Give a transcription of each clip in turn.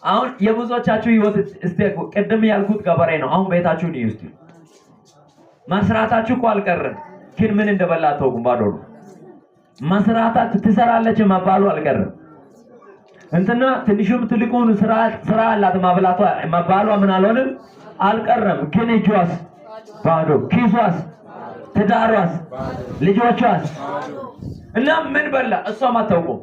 አሁን የብዙዎቻችሁ ህይወት እስቲ ቀደም ያልኩት ገበሬ ነው አሁን ቤታችሁ ነው እስቲ መስራታችሁ እኮ አልቀረም ግን ምን እንደበላ ተውቁም ባዶ ነው መስራታችሁ ትሰራለች መባሉ አልቀረም እንትና ትንሹም ትልቁን ስራ አላት ማብላቷ መባሏ ምን አልሆነም አልቀረም ግን እጇስ ባዶ ኪሷስ ትዳሯስ ልጆቿስ እና ምን በላ እሷም አታውቁም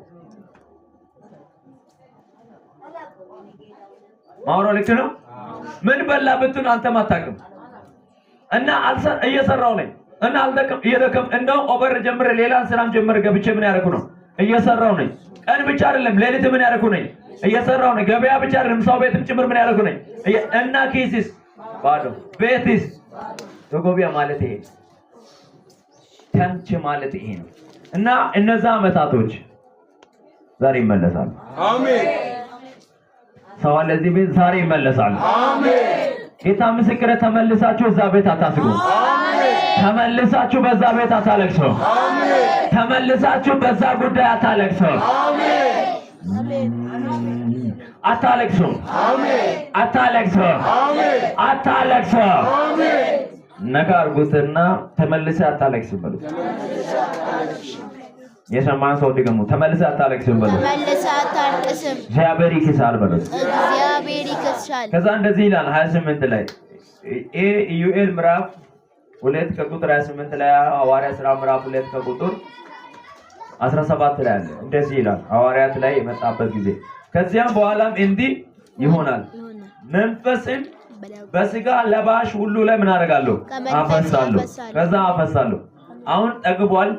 ማውሮ ልክ ነው ምን በላ ብትሉ አንተም አታውቅም እና እየሰራው ነኝ እና አልደከም እየደከም እንደው ኦቨር ጀምረ ሌላን ስራም ጀምረ ገብቼ ምን ያደርኩ ነው እየሰራው ነኝ ቀን ብቻ አይደለም ሌሊት ምን ያደርኩ ነኝ እየሰራው ነኝ ገበያ ብቻ አይደለም ሰው ቤትም ጭምር ምን ያደርኩ ነኝ እና ኪስስ ባዶ ቤትስ ተጎቢያ ማለት ይሄ ተንች ማለት ይሄ ነው እና እነዛ አመታቶች ዛሬ ይመለሳሉ አሜን ሰው ለዚህ ቤት ዛሬ ይመለሳሉ አሜን ጌታ ምስክር ተመልሳችሁ እዛ ቤት አታስጉ አሜን ተመልሳችሁ በዛ ቤት አታለቅሱ አሜን ተመልሳችሁ በዛ ጉዳይ አታለቅሱ አሜን አታለቅሱ አሜን አታለቅሱ አሜን አታለቅሱ አሜን ነጋርጉትና ተመልሰ አታለቅሱ በሉ የሰማን ሰው ደግሞ ተመልሰ አታለቅሱ በሉ ተመልሰ አታለቅስም እግዚአብሔር ይክሳል በሉ እግዚአብሔር ይክሳል ከዛ እንደዚህ ይላል 28 ላይ ኢዩኤል ምዕራፍ 2 ከቁጥር 28 ላይ ሐዋርያ ሥራ ምዕራፍ 2 ከቁጥር 17 ላይ አለ እንደዚህ ይላል ሐዋርያት ላይ የመጣበት ጊዜ ከዚያም በኋላም እንዲህ ይሆናል መንፈስን በስጋ ለባሽ ሁሉ ላይ ምን አደርጋለሁ አፈሳለሁ ከዛ አፈሳለሁ አሁን ጠግቧል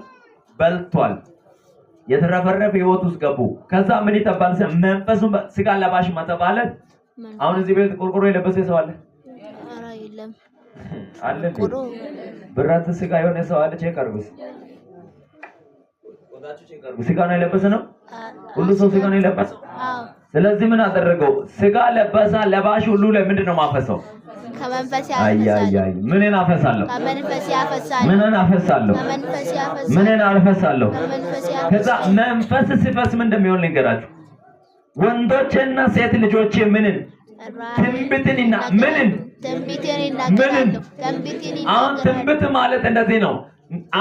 በልቷል የተረፈረፈ ህይወት ውስጥ ገቡ ከዛ ምን ይተባል መንፈሱን ስጋ ለባሽ ማለት አሁን እዚህ ቤት ቆርቆሮ የለበሰ ሰው አለ ኧረ የለም አለ ብራት ስጋ የሆነ ሰው አለ ቼክ አድርጉስ ወዳችሁ ቼክ አድርጉ ስጋ ነው የለበሰ ነው ሁሉ ሰው ስጋ ነው የለበሰው አዎ ስለዚህ ምን አደረገው ስጋ ለበሳ ለባሽ ሁሉ ላይ ምንድነው ማፈሰው ከመንፈስ ያፈሳል አይ ምንን አፈሳለሁ ከመንፈስ ያፈሳል ምንን አፈሳለሁ ከመንፈስ ያፈሳል ምንን አፈሳለሁ ከመንፈስ ያፈሳል ከዛ መንፈስ ሲፈስ ምን እንደሚሆን ልንገራችሁ ወንዶችና ሴት ልጆች ምንን ትንቢትንና ምንን አሁን ትንቢት ማለት እንደዚህ ነው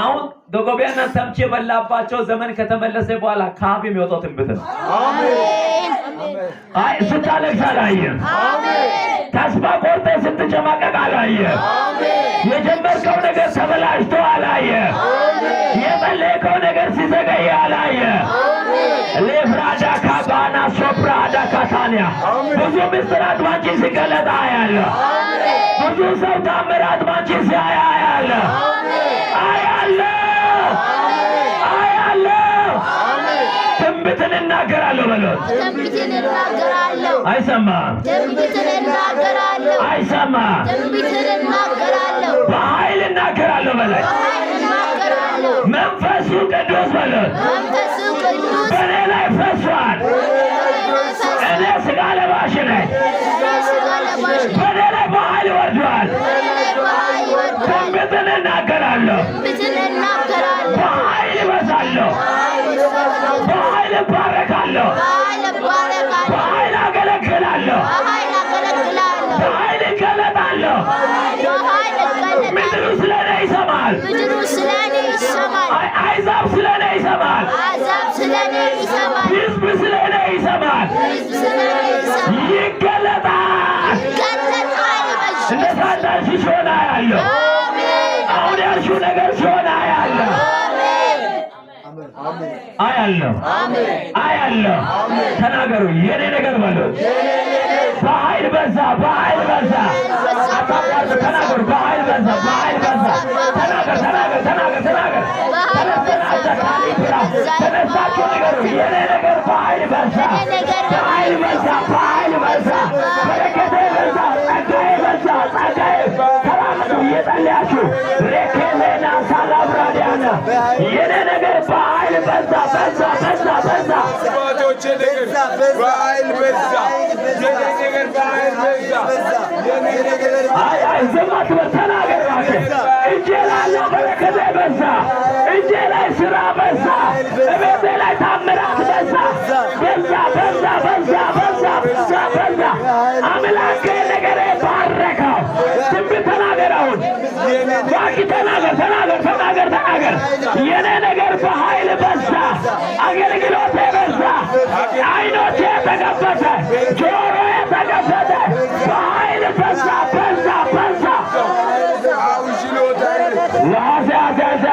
አሁን ዶጎቢያና ተምቼ በላባቸው ዘመን ከተመለሰ በኋላ ካፍ የሚወጣው ትንቢት ነው አሜን አይ ስታለቅስ አላየህ አሜን ተስፋ ቆርጠህ ስትጨማቀቅ አላየህ አሜን የጀመርከው ነገር ተበላሽቶ አላየህ አሜን የጸለይከው ነገር ሲዘገይ አላየህ አሜን ለፍራዳ ካባና ሶፕራዳ ካታኒያ ብዙ ምስጢራት ባንቺ ሲገለጥ አያለሁ አሜን ብዙ ሰው ታምራት ባንቺ ሲያይ አያለሁ አያለሁ ትንቢትን እናገራለሁ በለው ትንቢትን እናገራለሁ አይሰማም ትንቢትን እናገራለሁ አይሰማም ትንቢትን እናገራለሁ በኃይል እናገራለሁ በለው በኃይል እናገራለሁ መንፈሱ ቅዱስ በለው መንፈሱ ቅዱስ በእኔ ላይ ፈሷል እኔ ስጋ ለባሽ ነኝ በእኔ ላይ በኃይል ወርዷል ትንቢትን እናገራለሁ በኃይል እበዛለሁ በኃይል እባረካለሁ በኃይል አገለግላለሁ በኃይል እገለጣለሁ ምድሩ ስለኔ ይሰማል አሕዛብ ስለኔ ይሰማል ሕዝብ ስለኔ ይሰማል ይገለጣል እንደታናሽ ሲሆን አያለሁ አሁን ያልሽው ነገር ሲሆን አያለሁ አያለሁ አያለሁ ተናገሩ የኔ ነገር በሉት በኃይል በዛ በኃይል በዛ ተናገሩ በኃይል በዛ በኃይል በዛ ተናገር ተናገር ተነሳችሁ ነገሩ የኔ ነገር በኃይል በዛ በኃይል በዛ በኃይል በዛ በረከቴ በዛ ጸጋዬ በዛ ጸጋዬ ተራመዱ እየጸለያችሁ ሬኬሌና ሳላብራዲያና የኔ ነገር በኃይል በዛ በዛ በዛ በዛ ባቶቼ ነገር በኃይል በዛ የኔ ነገር በኃይል በዛ የኔ ነገር አይ ዘማት በተናገር እጄ ላይ በረከቴ በዛ እጄ ላይ ስራ በዛ እቤቴ ላይ ታምራት በዛ በዛ በዛ በዛ በዛ በዛ ተናገር ተናገር ተናገር ተናገር። የኔ ነገር በኃይል በዛ፣ አገልግሎቴ በዛ፣ አይኖቼ ተከፈተ፣ ጆሮዬ ተከፈተ፣ በኃይል በዛ በዛ በዛ። ያዘ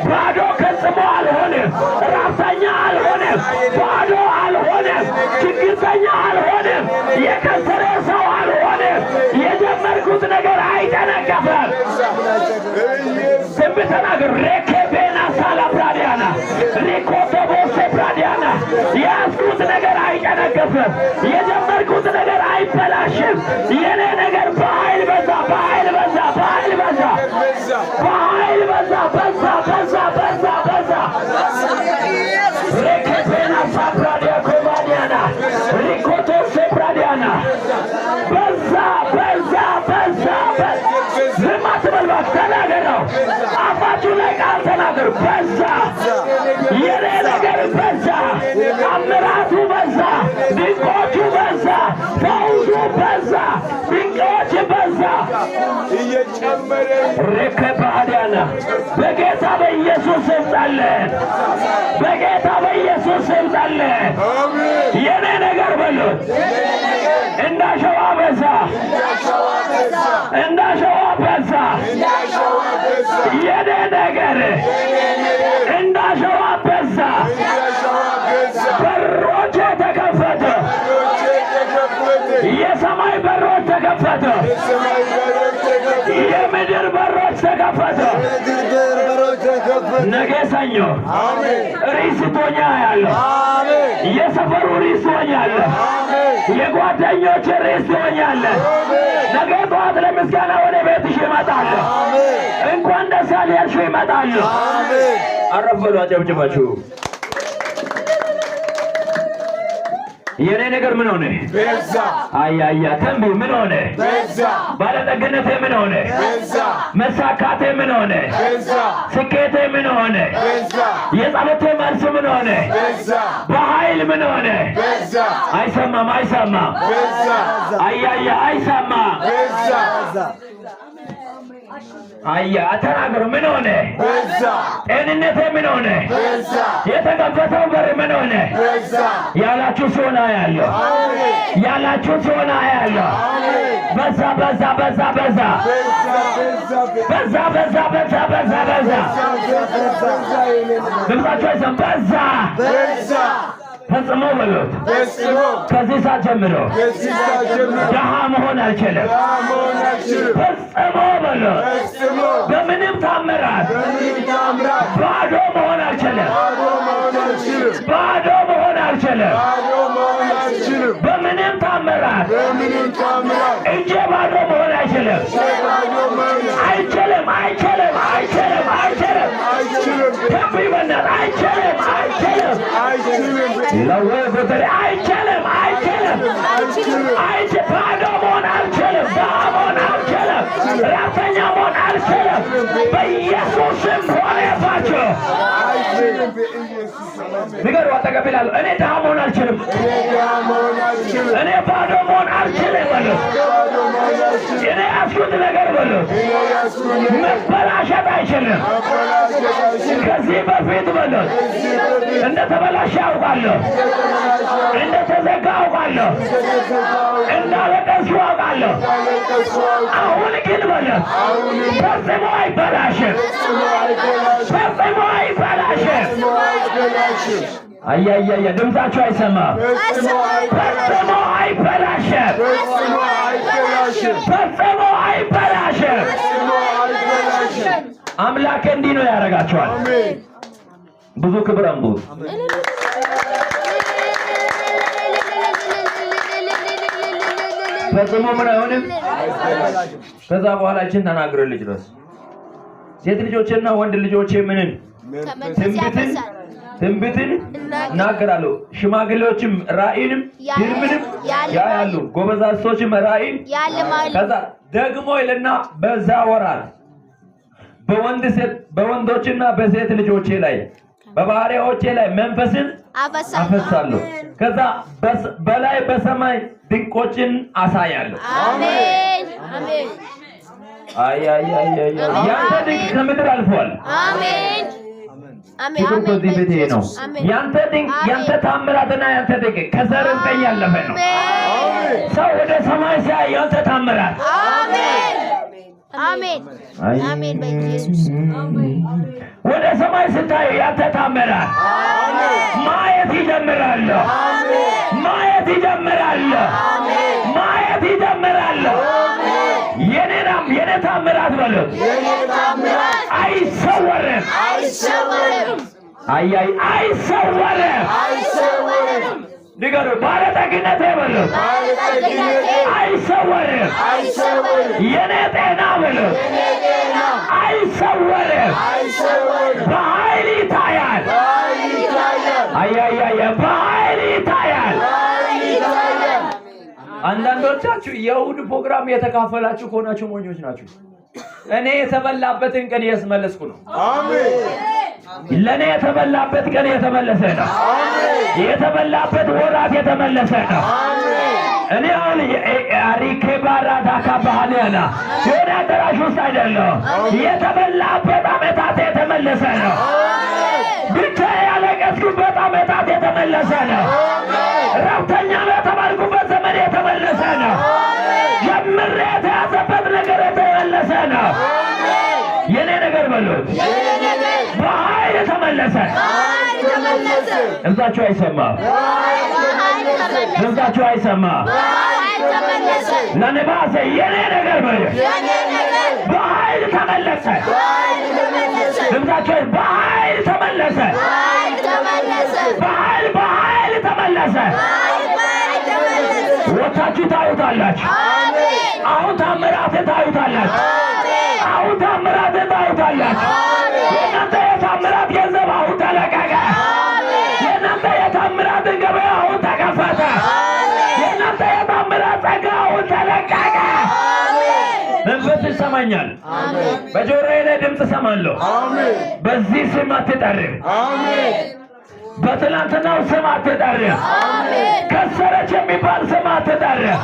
ባዶ ፈጽሞ አልሆንም፣ ራብተኛ አልሆንም፣ ባዶ አልሆንም፣ ችግርተኛ አልሆንም፣ የከሰረ ሰው አልሆንም። የጀመርኩት ነገር አይጨነገፍም። ትንቢት ተናገር። ሬኬቤና ሳላብራዲያና ሪኮቶቦሴ ብራዲያና የያዝኩት ነገር አይጨነገፍም። የጀመርኩት ነገር አይበላሽም። የኔ ነገር በኃይል በዛ በኃይል በዛ በኃይል በዛ በኃይል በዛ በዛ በዛ በዛ በዛ ሬኬቤና ሳብራዲያ ኮባዲያና ሪኮቶሴ ብራዲያና በዛ በዛ በዛ ዝም አትበልባት፣ ተናገር ነው። አፋችሁ ላይ ቃል ተናገር። በዛ የኔ ነገር በዛ፣ አምራቱ በዛ፣ ድንቆቹ በዛ፣ ፈውሱ በዛ፣ ድንቆች በዛ እየጨመረ ሬከባዲያና በጌታ በኢየሱስ ስም ጸለይን። በጌታ በኢየሱስ ስም ጸለይን። የኔ ነገር በሉት እንዳሸዋ በዛ፣ እንዳሸዋ በዛ። የኔ ነገር እንዳሸዋ በዛ። በሮች ተከፈተ፣ የሰማይ በሮች ተከፈተ፣ የምድር በሮች ተከፈተ። ነገ ሰኞ ሪስቶኛ ያለው የሰፈሩ ሪስቶኛ ያለ የጓደኞች ሪስቶኛ ያለ ነገ ጠዋት ለምስጋና ወደ ቤትሽ ይመጣል። እንኳን ደስ ያለሽ ይመጣል። አረፍ በሉ አጨብጭባችሁ። የኔ ነገር ምን ሆነ? በዛ። አያያ ተንቢ ምን ሆነ? በዛ። ባለጠግነቴ ምን ሆነ? በዛ። መሳካቴ ምን ሆነ? በዛ። ስኬቴ ምን ሆነ? በዛ። የጸሎቴ መልስ ምን ሆነ? በዛ። በኃይል ምን ሆነ? በዛ። አይሰማም አይሰማም። በዛ። አያያ አይሰማም። በዛ። አያ ተናገሩ። ምን ሆነ? በዛ። ጤንነቴ ምን ሆነ? በዛ። የተከፈተው በር ምን ሆነ? በዛ። ያላችሁ ሲሆን አያለሁ፣ ያላችሁ ሲሆን አያለሁ። በዛ በዛ በዛ በዛ በዛ በዛ በዛ በዛ በዛ ድምፃችሁ አይሰማም። በዛ በዛ ፈጽሞ በሉት። ከዚህ ሰዓት ጀምሮ ድሃ መሆን አልችልም። ፈጽሞ በሉት። በምንም ታምራት ባዶ መሆን አልችልም። ባዶ መሆን አልችልም። በምንም ታምራት እጄ ባዶ መሆን አይችልም። አይችልም አይችልም አይችልም አይችልም። ከብይ በእናትህ አይችልም አይችልም። ለወይ ጎተሬ አይችልም አይችልም አይችልም። ባዶ መሆን አልችልም። ድሃ መሆን አልችልም። ራተኛ መሆን አልችልም። በኢየሱስ ስም ሆነባቸው። ንገሩ አጠገብ ይላሉ። እኔ ድሃ መሆን አልችልም። እኔ ባዶ መሆን አልችልም በሉ። እኔ ያስኩት ነገር በሉ መበላሸት አይችልም። ከዚህ በፊት በሉ እንደተበላሸ አውቃለሁ፣ እንደተዘጋ አውቃለሁ፣ እንዳለቀስኩ አውቃለሁ። አሁን ግን በሉ ፈጽሞ አይበላሽም፣ ፈጽሞ አይበላሽም። አያያያ ድምፃችሁ አይሰማም። ፈጽሞ አይበላሽም፣ ፈጽሞ አይበላሽም። አምላክ እንዲህ ነው ያደርጋቸዋል። ብዙ ክብር አምጡት። ፈጽሞ ምን አይሆንም። ከዛ በኋላ እችን ተናግረልኝ ድረስ ሴት ልጆችና ወንድ ልጆቼ ምንን ትንቢትን እናገራለሁ። ሽማግሌዎችም ራእይንም ሕልምንም ያያሉ፣ ጎበዛዝቶችም ራእይን ያልማሉ። ከዛ ደግሞ ይልና በዛ ወራት በወንዶችና በሴት ልጆቼ ላይ በባሪያዎቼ ላይ መንፈስን አፈሳለሁ። ከዛ በላይ በሰማይ ድንቆችን አሳያለሁ። አሜን አሜን። አይ ያንተ ድንቅ ከምድር አልፏል። አሜን አሜን ችግሩ በዚህ ቤት ይሄ ነው። ያንተ ድንቅ ያንተ ታምራትና ያንተ ድንቅ ከዘር እስከ ያለፈ ነው። ሰው ወደ ሰማይ ሲያይ ያንተ ታምራት አሜን አሜን አሜን በኢየሱስ ወደ ሰማይ ስታይ ያንተ ታምራት ማየት ይጀምራል። ማየት ይጀምራል። ማየት ይጀምራል። የኔ ታምራት በሉት አይሰወርም። አይሰወርም። ንገሩ ባለጠግነቴ በሉት አይሰወርም። የኔ ጤና በሉት አይሰወርም። በኃይል ይታያል። በኃይል ይታያል። አንዳንዶቻችሁ የእሑድ ፕሮግራም የተካፈላችሁ ከሆናችሁ ሞኞች ናችሁ። እኔ የተበላበትን ቀን እያስመለስኩ ነው። ለኔ የተበላበት ቀን የተመለሰ ነው። የተበላበት ወራት የተመለሰ ነው። እኔ አሁን አሪኬ ባራዳ ካባሃለና ወደ አዳራሽ ውስጥ አይደለም። የተበላበት ዓመታት የተመለሰ ነው። ብቻ ያለቀስኩበት ዓመታት የተመለሰ ነው። ረብተኛ በተባልኩበት ዘመን የተመለሰ ነው። ጀምሬ የተያዘበት ነገር የተመለሰ ነው። የኔ ነገር በሉት በኃይል ተመለሰ። ድምፃችሁ አይሰማም። ድምፃችሁ አይሰማም። ለነባሴ የኔ ነገር በሉት በኃይል ተመለሰ። ድምፃችሁ በኃይል ተመለሰ። በኃይል ተመለሰ። ወታችሁ ታዩታላችሁ። አሁን ታምራት ታዩታላችሁ። አሁን ታምራት ታዩታላችሁ። የእናንተ የታምራት ገንዘብ አሁን ተለቀቀ። የእናንተ የታምራት ገበያ አሁን ተከፈተ። የእናንተ የታምራት ጸጋ አሁን ተለቀቀ። መንፈስ ይሰማኛል። በጆሮዬ ላይ ድምፅ ሰማለሁ። በዚህ ስም አትጠሪም። በትላንትናው ስም አትጠሪም። ከሰረች የሚባል ስም አትጠሪም።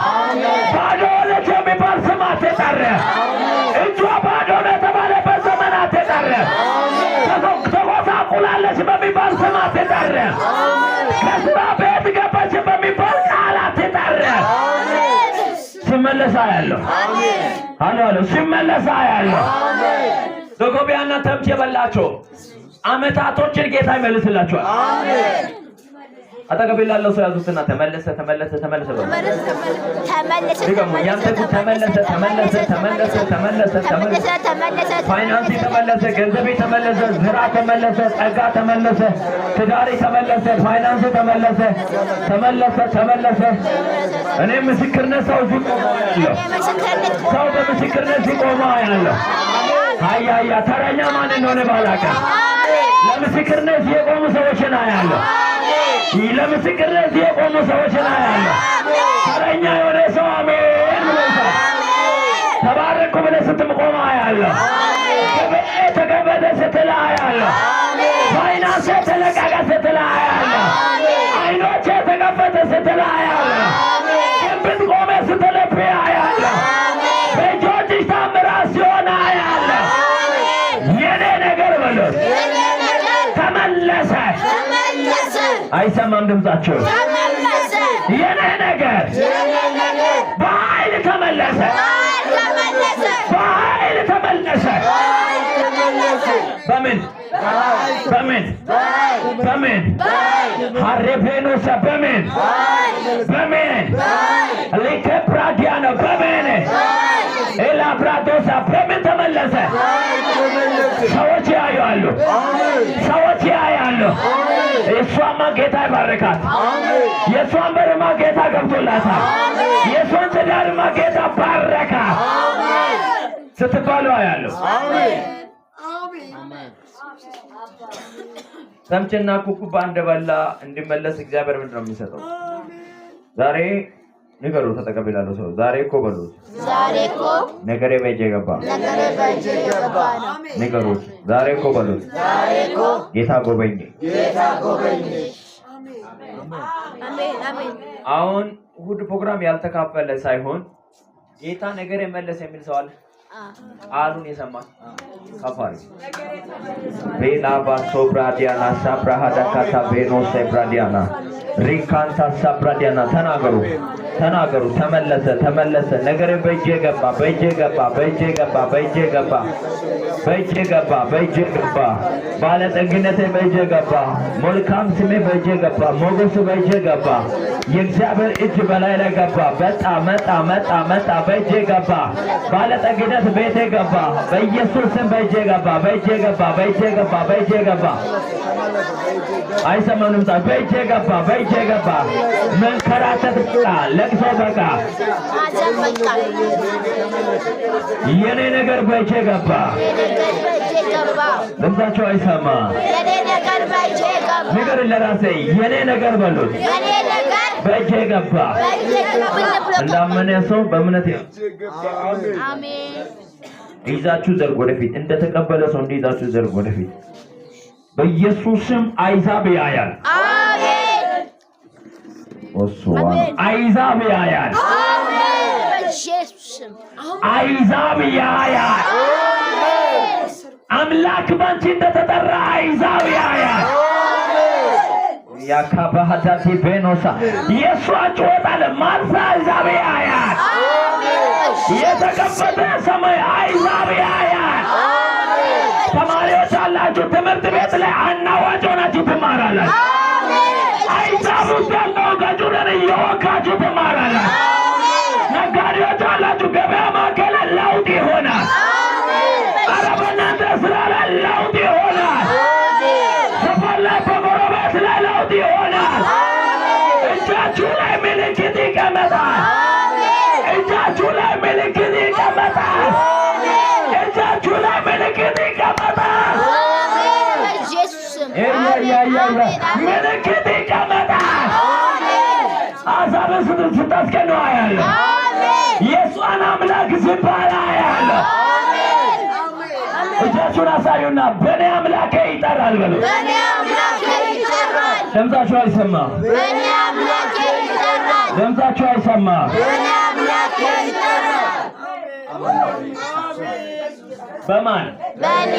ባዶ ሆነች የሚባል ስም አትጠሪም። እጇ ባዶ ነው የተባለበት ዘመን አትጠሪም። ተጎሳቁላለች በሚባል ስም አትጠሪም። ከስራ ቤት ገባች በሚባል ቃል አትጠሪም። ሲመለሳ ያለው አሎ ሲመለሳ ያለው ዶጎቢያና ተምች የበላቸው ዓመታቶችን ጌታ ይመልስላችኋል። አሜን። አጠገብ ላለው ሰው ያዙትና ተመለሰ። ፋይናንስ ተመለሰ፣ ገንዘብ ተመለሰ፣ ዝራ ተመለሰ፣ ጸጋ ተመለሰ፣ ትዳሪ ተመለሰ፣ ፋይናንስ ተመለሰ። እኔ ምስክርነት ሰው በምስክርነት ሲቆም ያለው አያ ተረኛ ማን እንደሆነ ባላውቅም ለምስክርነት የቆሙ ሰዎችን አያለሁ። ለምስክርነት የቆሙ ሰዎችን አያለሁ። ተረኛ የሆነ ሰው አሜን ብለህ ተባረኩ ብለህ ስትቆም አያለሁ። ተከፈተ ስትል አያለሁ። ፋይናንስ ተለቀቀ ስትል አያለሁ። አይኖች ተከፈተ ስትል አያለሁ። ግንብት ቆመ ስትለፍ አያለሁ። በእጆችሽ ታምራት ሲሆን አያለሁ። የኔ ነገር በሉት ተመለሰ። አይሰማም ድምጻቸው። የኔ ነገር በኃይል ተመለሰ። በኃይል ተመለሰ። በምን ሀሬፔኖሰ በምን ሊከፕራዲያኖ በምን ኤላብራዶሳ በምን ተመለሰ? ሰዎች ያያሉ። የእሷማ ጌታ ይባርካት። የእሷን በርማ ጌታ ገብቶላታል። የእሷን ትዳርማ ጌታ ባረካ ስትባሉ ያለው ተምችና ኩኩባ እንደበላ እንዲመለስ እግዚአብሔር ምንድን ነው የሚሰጠው? ዛሬ ንገሩ ተጠቀበላለው ሰው ዛሬ እኮ በሉት ነገሬ በእጄ ገባ። ንገሩት ዛሬ እኮ በሉት ጌታ ጎበኘ። አሁን እሑድ ፕሮግራም ያልተካፈለ ሳይሆን ጌታ ነገሬ መለስ የሚል ሰው አለ። ቃሉን የሰማ ከፋሪ ቤላባ ሶብራዲያና ሳብራሃዳካታ ቤኖ ሴብራዲያና ሪካንታ ሳብራዲያና ተናገሩ ተመለሰ ነገሬ በእጄ ገባ ባለጠግነቴ በእጄ ገባ መልካም ስሜ በእጄ ገባ ሞገሱ በእጄ ገባ የእግዚአብሔር እጅ በላይ ላይ ገባ መጣ በእጄ ገባ ባለጠግነት ቤቴ ገባ በኢየሱስ ስም በእጄ ገባ አይሰማንም በእጄ ገባ መንከራተት በቃ ለቅሶ በቃ የኔ ነገር በእጄ ገባ ድምፃቸው አይሰማ የኔ ነገር በእጄ ገባ ነገር ለራሴ የኔ ነገር በሉት በእጄ ገባ እንዳመነ ሰው በእምነት አሜን ይዛችሁ ዘርግ ወደፊት እንደተቀበለ ሰው እንዲይዛችሁ ዘርግ ወደፊት በኢየሱስም አይዛብ ያያል አሜን አይዛብ ያያል በኢየሱስም አይዛብ ያያል አምላክ ባንቺ እንደተጠራ አይዛብ ያያል ያካባሃዳቲ ቤኖሳ ኢየሱስ ወጣለ ማርሳ አይዛብ ያያል የተከፈተ ሰማይ አይዛብ ያያል ተማሪዎች አላችሁ ትምህርት ቤት ላይ አናዋጭ ሆናችሁ ትማራላችሁ አይዛብ ውስጥ ያለው ጋጁረን እየወጋችሁ ትማራላችሁ ነጋዴዎች አላችሁ ገበያ ማዕከል ለውጥ ይሆናል ኧረ በእናንተ ስራ ላይ ለውጥ ይሆናል ሰፈር ላይ በጎረቤት ላይ ለውጥ ይሆናል እጃችሁ ላይ ምልክት ይቀመጣል እጃችሁ ላይ ምልክት ይቀመጣል እጃችሁ ላይ ምልክት ይቀመጣል በኢየሱስም ምልክት ይቀመጣል አሳብን ስታስቀነው አያለሁ የእሷን አምላክ ሲባል አያለሁ እጃችሁን አሳዩና በእኔ አምላኬ ይጠራል በሉ በእኔ አምላኬ ይጠራል ድምፃችሁ አይሰማም በእኔ አምላኬ ይጠራል ድምፃችሁ አይሰማም በእኔ አምላኬ ይጠራል በማን በእኔ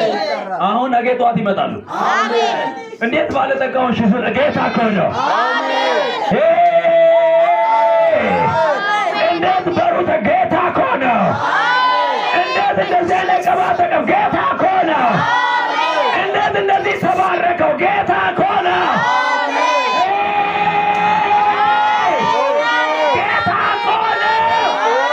አሁን ነገ ጠዋት ይመጣሉ አሜን እንዴት ባለጠጋውን ሽፍር ጌታ እኮ ነው እንዴት በሩት ጌታ እኮ ነው እንዴት እንደዚህ አይነት ቅባት ጌታ እኮ ነው